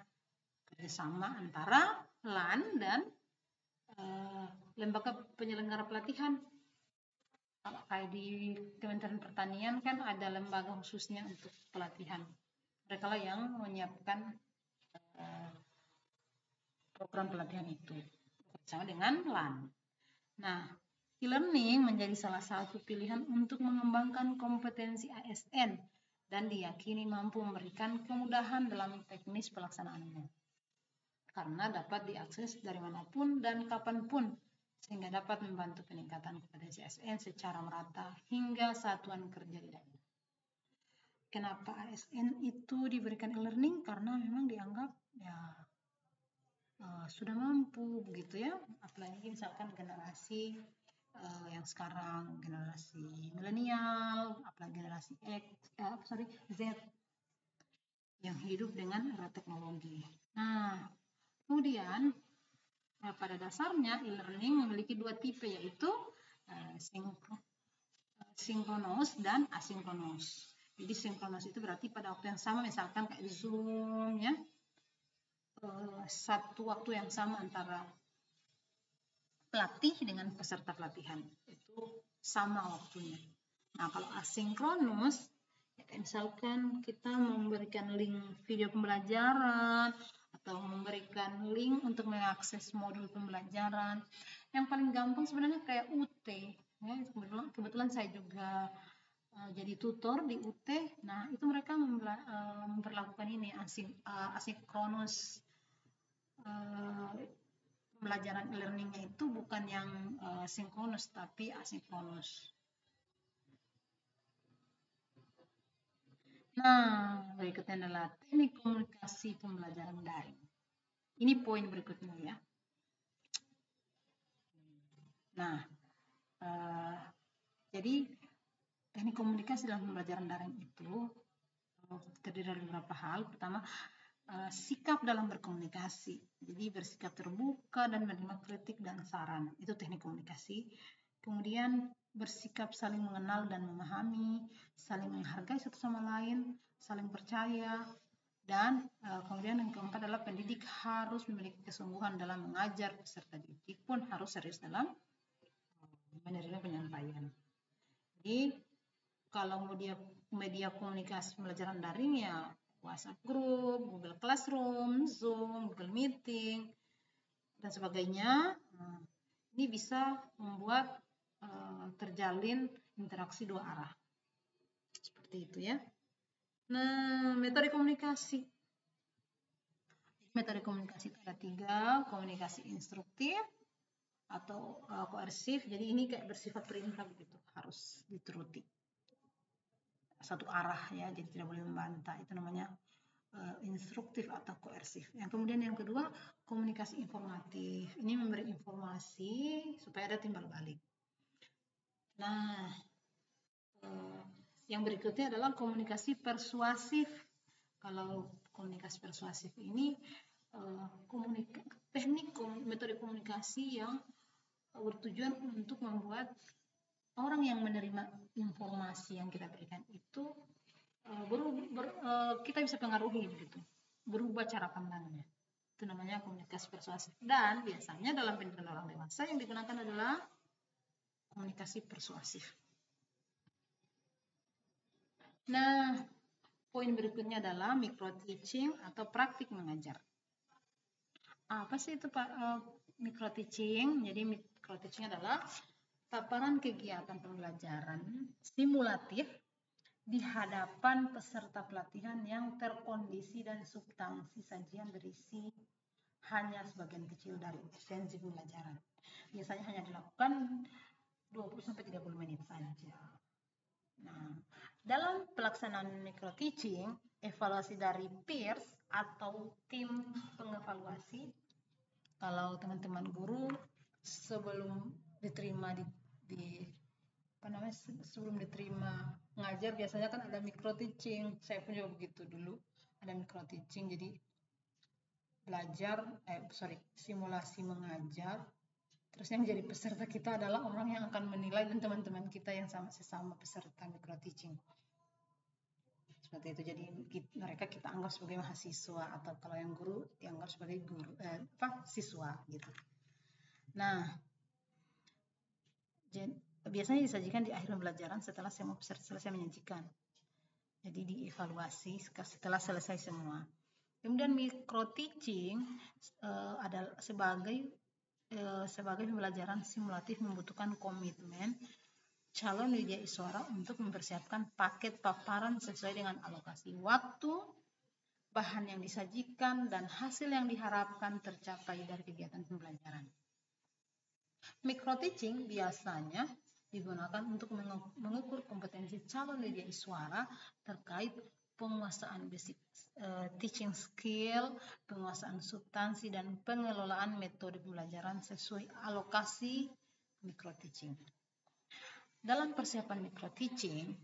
kerjasama antara LAN dan lembaga penyelenggara pelatihan. Kalau kayak di Kementerian Pertanian kan ada lembaga khususnya untuk pelatihan. Mereka lah yang menyiapkan program pelatihan itu bersama dengan LAN. Nah, e-learning menjadi salah satu pilihan untuk mengembangkan kompetensi ASN dan diyakini mampu memberikan kemudahan dalam teknis pelaksanaannya. Karena dapat diakses dari manapun dan kapanpun, sehingga dapat membantu peningkatan kompetensi ASN secara merata hingga satuan kerja di daerah. Kenapa ASN itu diberikan e-learning? Karena memang dianggap ya sudah mampu begitu ya, apalagi misalkan generasi yang sekarang generasi milenial, apalagi generasi Z yang hidup dengan era teknologi. Nah, kemudian pada dasarnya e-learning memiliki dua tipe, yaitu sinkronus dan asinkronus. Jadi sinkronus itu berarti pada waktu yang sama, misalkan kayak Zoom ya, satu waktu yang sama antara pelatih dengan peserta pelatihan, itu sama waktunya. Nah, kalau asinkronus, ya misalkan kita memberikan link video pembelajaran atau memberikan link untuk mengakses modul pembelajaran. Yang paling gampang sebenarnya kayak UT. Ya, kebetulan saya juga jadi tutor di UT. Nah, itu mereka memperlakukan ini asinkronus. Pembelajaran e-learningnya itu bukan yang sinkronus tapi asinkronus. Nah, berikutnya adalah teknik komunikasi pembelajaran daring. Ini poin berikutnya ya. Nah, jadi teknik komunikasi dalam pembelajaran daring itu terdiri dari beberapa hal. Pertama, sikap dalam berkomunikasi. Jadi bersikap terbuka dan menerima kritik dan saran. Itu teknik komunikasi. Kemudian bersikap saling mengenal dan memahami, saling menghargai satu sama lain, saling percaya, dan kemudian yang keempat adalah pendidik harus memiliki kesungguhan dalam mengajar, peserta didik pun harus serius dalam menerima penyampaian. Jadi kalau media komunikasi pembelajaran daring ya WhatsApp Group, Google Classroom, Zoom, Google Meeting, dan sebagainya. Ini bisa membuat terjalin interaksi dua arah. Seperti itu ya. Nah, metode komunikasi. Metode komunikasi itu ada 3, komunikasi instruktif atau koersif. Jadi ini kayak bersifat perintah begitu, harus dituruti. Satu arah ya, jadi tidak boleh membantah. Itu namanya instruktif atau koersif. Yang kemudian yang kedua, komunikasi informatif. Ini memberi informasi supaya ada timbal balik. Nah, yang berikutnya adalah komunikasi persuasif. Kalau komunikasi persuasif ini metode komunikasi yang bertujuan untuk membuat orang yang menerima informasi yang kita berikan itu kita bisa pengaruhi begitu, berubah cara pandangnya. Itu namanya komunikasi persuasif. Dan biasanya dalam pendidikan orang dewasa yang digunakan adalah komunikasi persuasif. Nah, poin berikutnya adalah micro teaching atau praktik mengajar. Apa sih itu Pak micro teaching? Jadi micro teaching adalah paparan kegiatan pembelajaran simulatif di hadapan peserta pelatihan yang terkondisi dan substansi sajian berisi hanya sebagian kecil dari esensi pembelajaran. Biasanya hanya dilakukan 20-30 menit saja. Nah, dalam pelaksanaan micro teaching, evaluasi dari peers atau tim pengevaluasi, kalau teman-teman guru sebelum diterima sebelum diterima ngajar biasanya kan ada micro teaching. Saya pun juga begitu dulu, ada micro teaching, jadi simulasi mengajar. Terus yang jadi peserta kita adalah orang yang akan menilai dan teman-teman kita yang sesama peserta micro teaching. Seperti itu, jadi mereka kita anggap sebagai mahasiswa, atau kalau yang guru dianggap sebagai siswa gitu. Nah, biasanya disajikan di akhir pembelajaran setelah semua peserta selesai menyajikan. Jadi dievaluasi setelah selesai semua. Kemudian micro teaching adalah sebagai pembelajaran simulatif membutuhkan komitmen calon widyaswara untuk mempersiapkan paket paparan sesuai dengan alokasi waktu, bahan yang disajikan, dan hasil yang diharapkan tercapai dari kegiatan pembelajaran. Micro teaching biasanya digunakan untuk mengukur kompetensi calon widyaswara terkait penguasaan basic teaching skill, penguasaan substansi, dan pengelolaan metode pembelajaran sesuai alokasi micro teaching. Dalam persiapan micro teaching,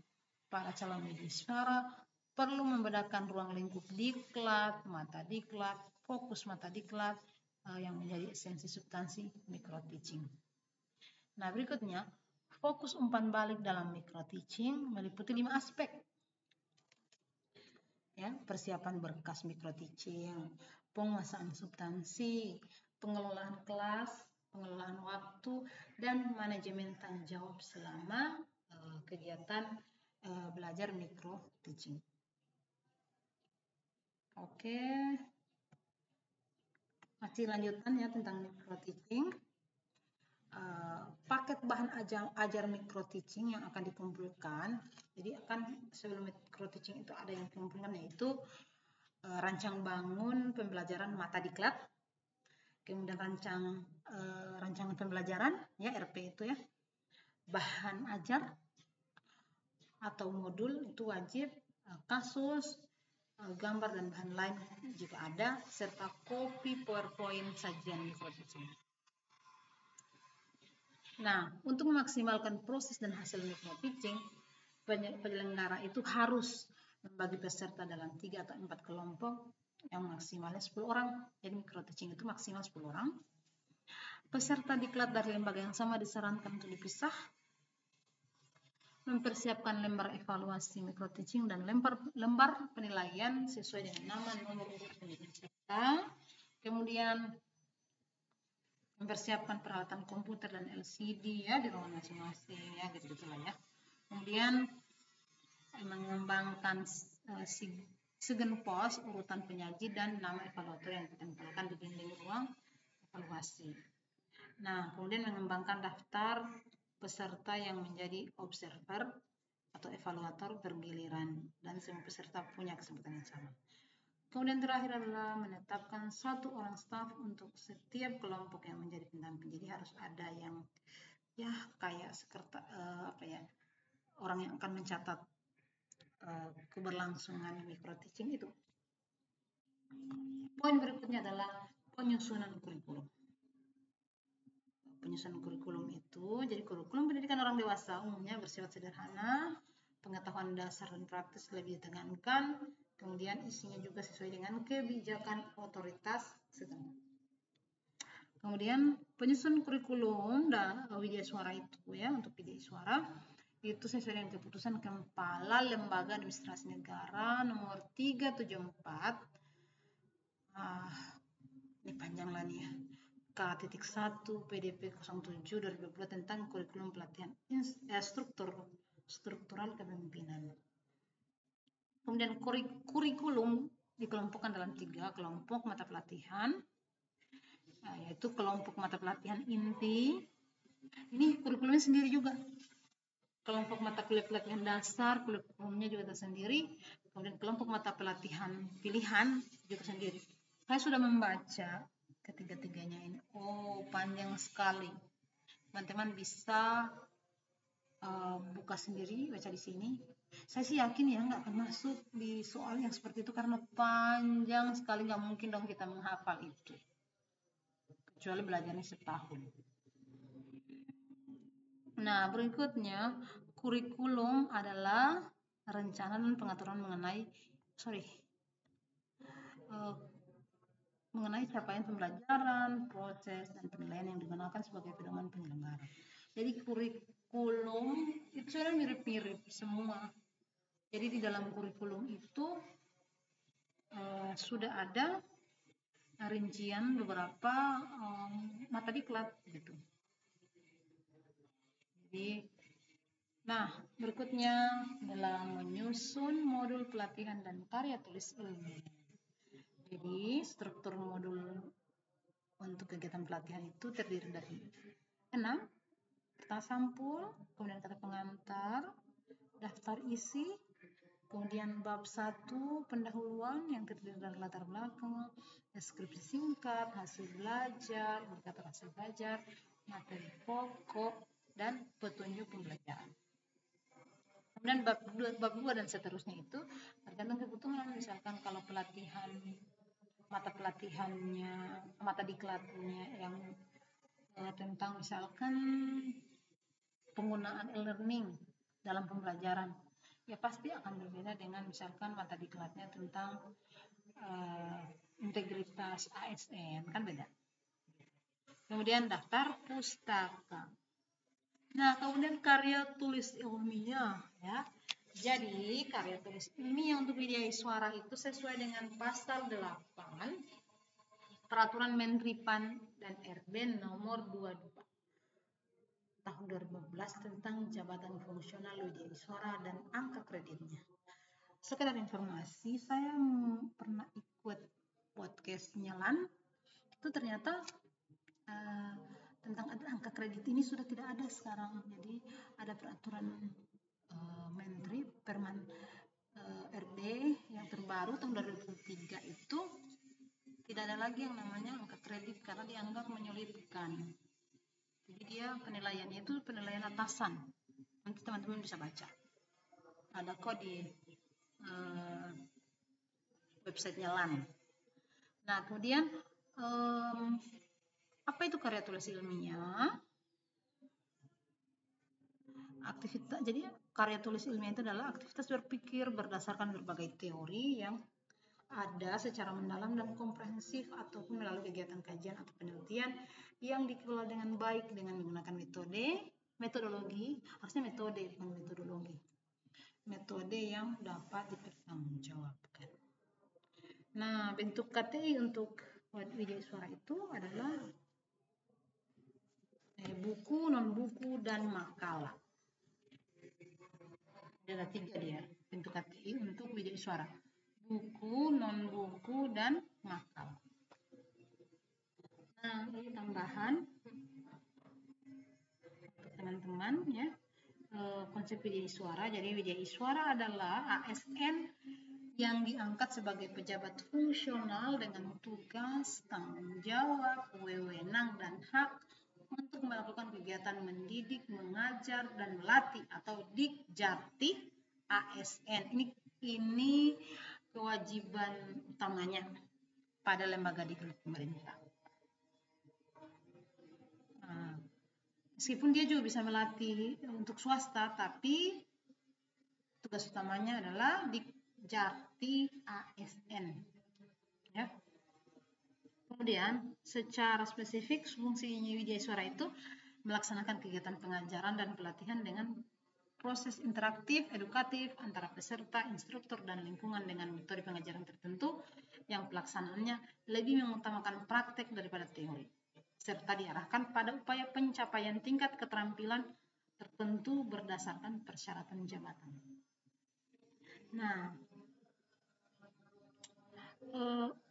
para calon widyaswara perlu membedakan ruang lingkup diklat, mata diklat, fokus mata diklat yang menjadi esensi substansi micro teaching. Nah, berikutnya, fokus umpan balik dalam micro teaching meliputi 5 aspek. Ya, persiapan berkas micro teaching, penguasaan substansi, pengelolaan kelas, pengelolaan waktu, dan manajemen tanggung jawab selama kegiatan belajar micro teaching. Oke, masih lanjutan ya tentang micro teaching. Paket bahan ajar micro teaching yang akan dikumpulkan. Jadi sebelum micro teaching itu ada yang dikumpulkan, yaitu rancang bangun pembelajaran mata diklat, kemudian rancangan pembelajaran ya, RP itu ya, bahan ajar atau modul itu wajib, kasus, gambar dan bahan lain jika ada, serta kopi PowerPoint sajian micro teaching. Nah, untuk memaksimalkan proses dan hasil micro teaching, penyelenggara itu harus membagi peserta dalam 3 atau 4 kelompok yang maksimalnya 10 orang. Jadi micro teaching itu maksimal 10 orang. Peserta diklat dari lembaga yang sama disarankan untuk dipisah. Mempersiapkan lembar evaluasi micro teaching dan lembar penilaian sesuai dengan nama, nomor urut peserta. Kemudian mempersiapkan peralatan komputer dan LCD ya di ruangan masing-masing ya, gitu-gitu lah ya. Kemudian mengembangkan SIGENPOS, urutan penyaji, dan nama evaluator yang ditempelkan di dinding ruang evaluasi. Nah, kemudian mengembangkan daftar peserta yang menjadi observer atau evaluator bergiliran, dan semua peserta punya kesempatan yang sama. Kemudian terakhir adalah menetapkan 1 orang staf untuk setiap kelompok yang menjadi pendamping. Jadi harus ada yang ya kayak orang yang akan mencatat keberlangsungan micro teaching itu. Poin berikutnya adalah penyusunan kurikulum. Penyusunan kurikulum itu, jadi kurikulum pendidikan orang dewasa umumnya bersifat sederhana, pengetahuan dasar dan praktis lebih ditekankan, kemudian isinya juga sesuai dengan kebijakan otoritas setempat. Kemudian penyusunan kurikulum dan widyaswara itu ya, untuk widyaswara itu sesuai dengan keputusan Kepala Lembaga Administrasi Negara nomor 374. Ini panjang lah nih ya. K.1 PDP 07/2020 tentang kurikulum pelatihan struktural kepemimpinan. Kemudian kurikulum dikelompokkan dalam 3 kelompok mata pelatihan, yaitu kelompok mata pelatihan inti. Ini kurikulumnya sendiri juga. Kelompok mata kuliah pelatihan dasar, kurikulumnya juga tersendiri. Kemudian kelompok mata pelatihan pilihan juga sendiri. Saya sudah membaca ketiga-tiganya ini. Oh, panjang sekali. Teman-teman bisa buka sendiri, baca di sini. Saya sih yakin ya nggak akan masuk di soal yang seperti itu karena panjang sekali, nggak mungkin dong kita menghafal itu. Kecuali belajarnya setahun. Nah, berikutnya kurikulum adalah rencana dan pengaturan mengenai capaian pembelajaran, proses, dan penilaian yang digunakan sebagai pedoman penyelenggara. Jadi kurikulum itu sebenarnya mirip-mirip semua. Jadi di dalam kurikulum itu sudah ada rincian beberapa mata diklat gitu. Jadi, nah berikutnya adalah menyusun modul pelatihan dan karya tulis ilmiah. Jadi struktur modul untuk kegiatan pelatihan itu terdiri dari 6, kata sampul, kemudian kata pengantar, daftar isi, kemudian bab 1 pendahuluan yang terdiri dari latar belakang, deskripsi singkat, hasil belajar, indikator hasil belajar, materi pokok, dan petunjuk pembelajaran. Kemudian bab 2 dan seterusnya itu tergantung kebutuhan. Misalkan kalau mata diklatnya yang tentang misalkan penggunaan e-learning dalam pembelajaran, ya pasti akan berbeda dengan misalkan mata diklatnya tentang integritas ASN, kan beda. Kemudian daftar pustaka. Nah, kemudian karya tulis ilmiah ya. Jadi karya tulis ilmiah untuk widyaswara itu sesuai dengan pasal 8 Peraturan Menteri PAN dan RB nomor 22 tahun 2015 tentang jabatan fungsional widyaswara dan angka kreditnya. Sekedar informasi, saya pernah ikut podcastnya LAN, itu ternyata tentang angka kredit ini sudah tidak ada sekarang. Jadi ada peraturan Menteri Perman RB yang terbaru tahun 2003 itu tidak ada lagi yang namanya angka kredit karena dianggap menyulitkan. Jadi dia penilaiannya itu penilaian atasan. Nanti teman-teman bisa baca. Ada kok di websitenya LAN. Nah, kemudian apa itu karya tulis ilmiah? Jadi karya tulis ilmiah itu adalah aktivitas berpikir berdasarkan berbagai teori yang ada secara mendalam dan komprehensif ataupun melalui kegiatan kajian atau penelitian yang dikelola dengan baik dengan menggunakan metodologi, harusnya metode bukan metodologi. Metode yang dapat dipertanggungjawabkan. Nah, bentuk KTI untuk widyaswara itu adalah buku, non-buku, dan makalah. Ada 3 dia bentuk KTI untuk widyaswara: buku, non-buku, dan makalah. Nah, ini tambahan teman-teman ya, konsep widyaswara. Jadi widyaswara adalah ASN yang diangkat sebagai pejabat fungsional dengan tugas, tanggung jawab, wewenang, dan hak untuk melakukan kegiatan mendidik, mengajar, dan melatih atau Dikjati ASN. Ini kewajiban utamanya pada lembaga diklat pemerintah. Nah, meskipun dia juga bisa melatih untuk swasta, tapi tugas utamanya adalah Dikjati ASN. Ya. Kemudian, secara spesifik fungsinya widyaswara itu melaksanakan kegiatan pengajaran dan pelatihan dengan proses interaktif, edukatif antara peserta, instruktur, dan lingkungan dengan metode pengajaran tertentu yang pelaksanaannya lebih mengutamakan praktek daripada teori, serta diarahkan pada upaya pencapaian tingkat keterampilan tertentu berdasarkan persyaratan jabatan. Nah,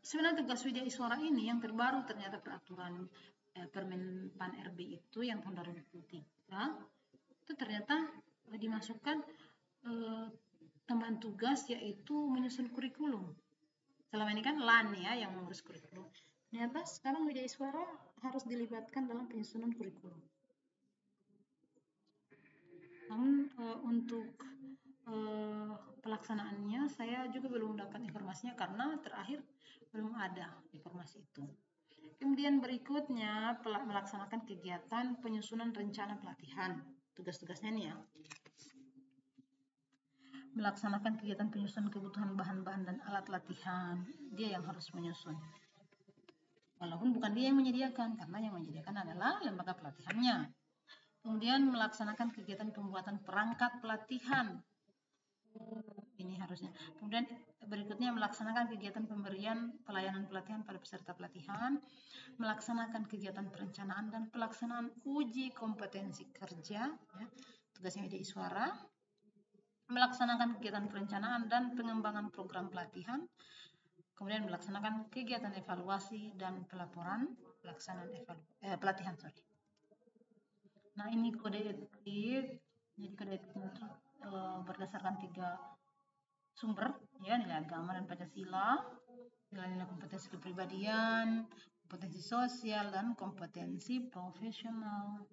sebenarnya tugas widyaswara ini yang terbaru ternyata peraturan Permen PAN RB itu yang tahun 2003 itu ternyata dimasukkan tambahan tugas yaitu menyusun kurikulum. Selama ini kan LAN ya yang mengurus kurikulum. Ternyata sekarang Widya Iswara harus dilibatkan dalam penyusunan kurikulum. Namun untuk pelaksanaannya saya juga belum dapat informasinya karena terakhir belum ada informasi itu. Kemudian berikutnya melaksanakan kegiatan penyusunan rencana pelatihan. Tugas-tugasnya nih ya. Melaksanakan kegiatan penyusunan kebutuhan bahan-bahan dan alat latihan. Dia yang harus menyusun. Walaupun bukan dia yang menyediakan, karena yang menyediakan adalah lembaga pelatihannya. Kemudian melaksanakan kegiatan pembuatan perangkat pelatihan. Ini harusnya. Kemudian berikutnya melaksanakan kegiatan pemberian pelayanan pelatihan pada peserta pelatihan, melaksanakan kegiatan perencanaan dan pelaksanaan uji kompetensi kerja, ya, tugasnya Widya Iswara, melaksanakan kegiatan perencanaan dan pengembangan program pelatihan, kemudian melaksanakan kegiatan evaluasi dan pelaporan pelaksanaan pelatihan. Nah ini kode etik, jadi kode etiknya itu berdasarkan 3 sumber, ya, nilai agama dan Pancasila, nilai kompetensi kepribadian, kompetensi sosial, dan kompetensi profesional.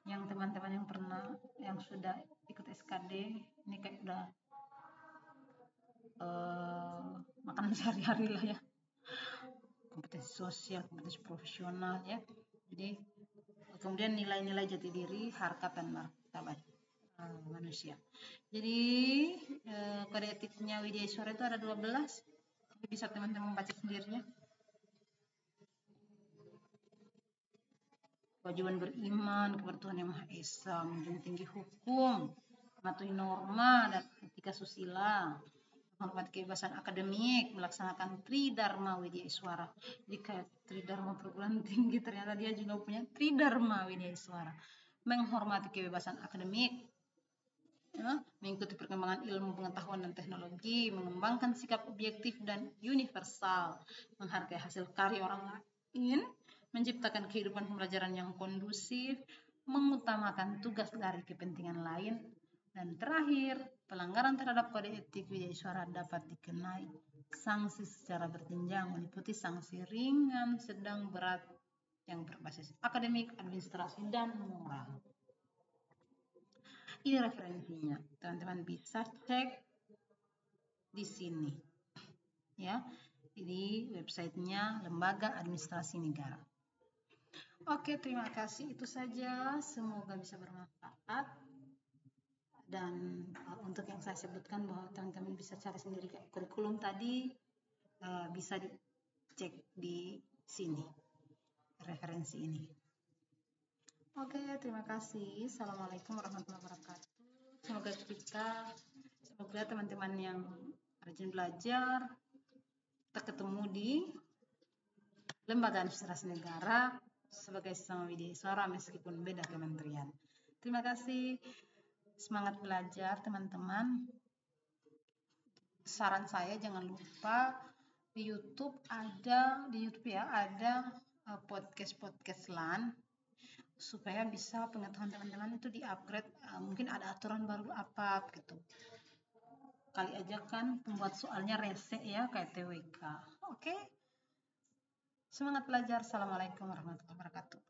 Yang teman-teman yang sudah ikut SKD, ini kayak udah makanan sehari-hari lah ya. Kompetensi sosial, kompetensi profesional ya. Jadi kemudian nilai-nilai jati diri, harkat dan martabat manusia. Jadi kode etiknya Widya Iswara itu ada 12. Bisa teman-teman baca sendiri ya. Kewajiban beriman kepada Tuhan Yang Maha Esa, menjunjung tinggi hukum, mematuhi norma dan etika susila, menghormati kebebasan akademik, melaksanakan Tridharma Widya Iswara. Jadi kayak Tridharma perguruan tinggi, ternyata dia juga punya Tridharma Widya Iswara. Menghormati kebebasan akademik, ya, mengikuti perkembangan ilmu pengetahuan dan teknologi, mengembangkan sikap objektif dan universal, menghargai hasil karya orang lain, menciptakan kehidupan pembelajaran yang kondusif, mengutamakan tugas dari kepentingan lain, dan terakhir, pelanggaran terhadap kode etik Widya Iswara dapat dikenai sanksi secara berjenjang, meliputi sanksi ringan, sedang, berat, yang berbasis akademik, administrasi, dan moral. Ini referensinya, teman-teman bisa cek di sini, ya. Ini websitenya Lembaga Administrasi Negara. Oke, terima kasih. Itu saja. Semoga bisa bermanfaat. Dan untuk yang saya sebutkan bahwa teman-teman bisa cari sendiri kurikulum tadi, bisa dicek di sini referensi ini. Oke, terima kasih. Assalamualaikum warahmatullahi wabarakatuh. Semoga teman-teman yang rajin belajar, kita ketemu di Lembaga Administrasi Negara sebagai sesama Widya Iswara meskipun beda kementerian. Terima kasih. Semangat belajar teman-teman. Saran saya jangan lupa di YouTube ada podcast LAN supaya bisa pengetahuan teman-teman itu di-upgrade. Mungkin ada aturan baru apa gitu. Kali aja kan pembuat soalnya rese ya kayak TWK. Oke. Semangat belajar. Assalamualaikum warahmatullahi wabarakatuh.